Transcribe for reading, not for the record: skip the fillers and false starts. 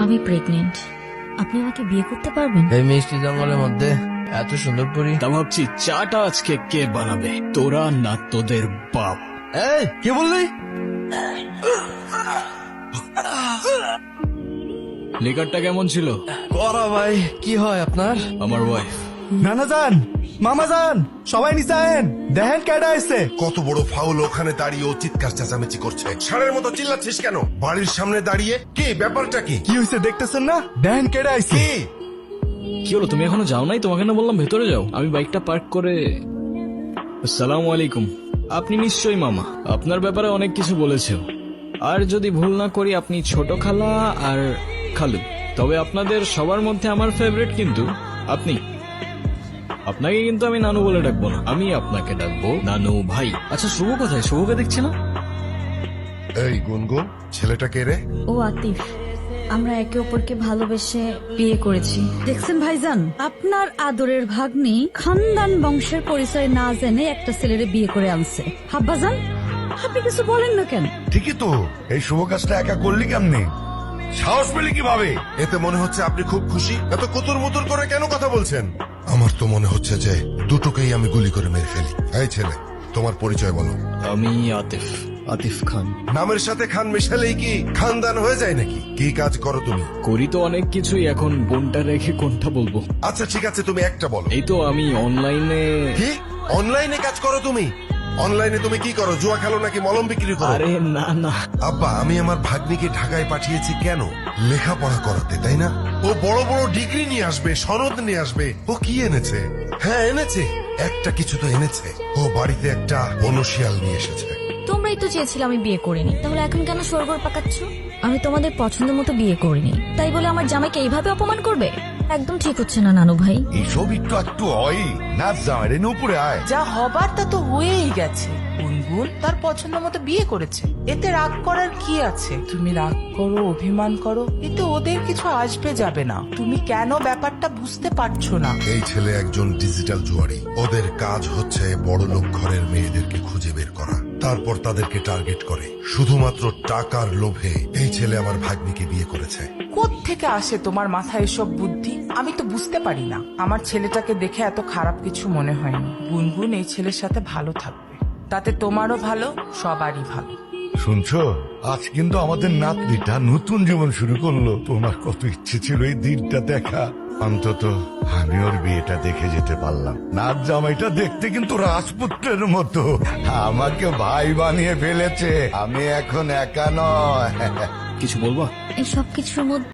আমি প্রেগনেন্ট। আপনি আমাকে বিয়ে করতে পারবেন? এই মিষ্টি জঙ্গলের মধ্যে এত সুন্দর পরি। তা ভাবছি চাটা আজকে কে বানাবে, তোরা না তোদের বাপ? এই কে বললি? লিকারটা কেমন ছিল? করা ভাই, কি হয় আপনার? আমার ওয়াইফ। নানা যান, মামা যান, সবাই নিচায়েন, দেখেন কেডা আইছে। কত বড় ফাউল, ওখানে দাঁড়িয়ে ও চিৎকার চেঁচামেচি করছে। ষাঁড়ের মতো চিল্লাচ্ছিস কেন? বাড়ির সামনে দাঁড়িয়ে কি ব্যাপারটা কি? কি হইছে দেখতেছেন না? দেখেন কেডা আইছে। কি কি হলো, তুমি এখনো যাও নাই? তোমাকে না বললাম ভেতরে যাও। আমি বাইকটা পার্ক করে। আসসালামু আলাইকুম। আপনি নিশ্চয়ই মামা, আপনার ব্যাপারে অনেক কিছু বলেছে। আর যদি ভুল না করি আপনি ছোট খালা আর খালু। তবে আপনাদের সবার মধ্যে আমার ফেভারিট কিন্তু আপনি। আপনাকে কিন্তু আমি নানু বলে ডাকবো না, আমি আপনাকে ডাকবো নানু ভাই। আচ্ছা শুভ কোথায়? শুভকে দেখছি না। এই গুনগুন, ছেলেটা কে রে? ও আতিফ। আমরা একে অপরকে ভালোবেসে বিয়ে করেছি। দেখছেন ভাইজান, আপনার আদরের ভাগ্নি খানদান বংশের পরিচয় না জেনে একটা ছেলেরে বিয়ে করে আনছে। হাব্বাজান, আপনি কিছু বলেন না কেন? ঠিকই তো, এই শুভ কাজটা একা করলি কেমনে? সাহস পেলি কিভাবে? এতে মনে হচ্ছে আপনি খুব খুশি। এত কুতুর মুতুর করে কেন কথা বলছেন? আমার তো মনে হচ্ছে যে দুটোকেই আমি গুলি করে মেরে ফেলি। এই ছেলে, তোমার পরিচয় বলো। আমি আতিফ, আতিফ খান। নামের সাথে খান মেশালেই কি খানদান হয়ে যায় নাকি? কি কাজ করো তুমি? করি তো অনেক কিছুই, এখন কোনটা রেখে কোনটা বলবো। আচ্ছা ঠিক আছে, তুমি একটা বলো। এই তো আমি অনলাইনে। কি অনলাইনে কাজ করো তুমি? অনলাইনে তুমি কি করো? জুয়া খেলো নাকি মলম বিক্রি করো? আরে না না, আব্বা, আমি আমার ভাগ্নিকে ঢাকায় পাঠিয়েছি কেন? লেখাপড়া করাতে, তাই না? ও বড় বড় ডিগ্রি নিয়ে আসবে, সনদ নিয়ে আসবে। ও কি এনেছে? হ্যাঁ এনেছে, একটা কিছু তো এনেছে। ও বাড়িতে একটা বনশিয়াল নিয়ে এসেছে। তোমরাই তো চেয়েছিলে আমি বিয়ে করিনি, তাহলে এখন কেন সরগর পাকাচ্ছ? আমি তোমাদের পছন্দ মতো বিয়ে করিনি, তাই বলে আমার জামাইকে এইভাবে অপমান করবে? একদম ঠিক হচ্ছে না নানু ভাই। এইসব একটু একটু হয় না, জামাই রে উপরে আয়। যা হবার তা তো হয়েই গেছে। গুনগুন তার পছন্দ মতো বিয়ে করেছে, এতে রাগ করার কি আছে? তুমি রাগ করো, অভিমান করো, এতে ওদের কিছু আসবে যাবে না। তুমি কেন ব্যাপারটা বুঝতে পারছো না? এই ছেলে একজন ডিজিটাল জুয়ারি। ওদের কাজ হচ্ছে বড় লোক ঘরের মেয়েদেরকে খুঁজে বের করা, তারপর তাদেরকে টার্গেট করে। শুধুমাত্র টাকার লোভে এই ছেলে আমার ভাগ্নিকে বিয়ে করেছে। কোত্থেকে আসে তোমার মাথায় এসব বুদ্ধি? আমি তো বুঝতে পারি না। আমার ছেলেটাকে দেখে এত খারাপ কিছু মনে হয়নি। গুনগুন এই ছেলের সাথে ভালো থাকবে, তাতে তোমারও ভালো, সবারই ভালো। শুনছো, আজ কিন্তু আমাদের নাতনিটা নতুন জীবন শুরু করলো। তোমার কত ইচ্ছে ছিল এই দিনটা দেখা। অন্তত আমি ওর বিয়েটা দেখে যেতে পারলাম। নাচ জামাইটা দেখতে কিন্তু রাজপুত্রের মতো। আমাকে ভাই বানিয়ে ফেলেছে। আমি এখন একা নয়। কিছু বলবা? এই সব কিছুর মধ্যে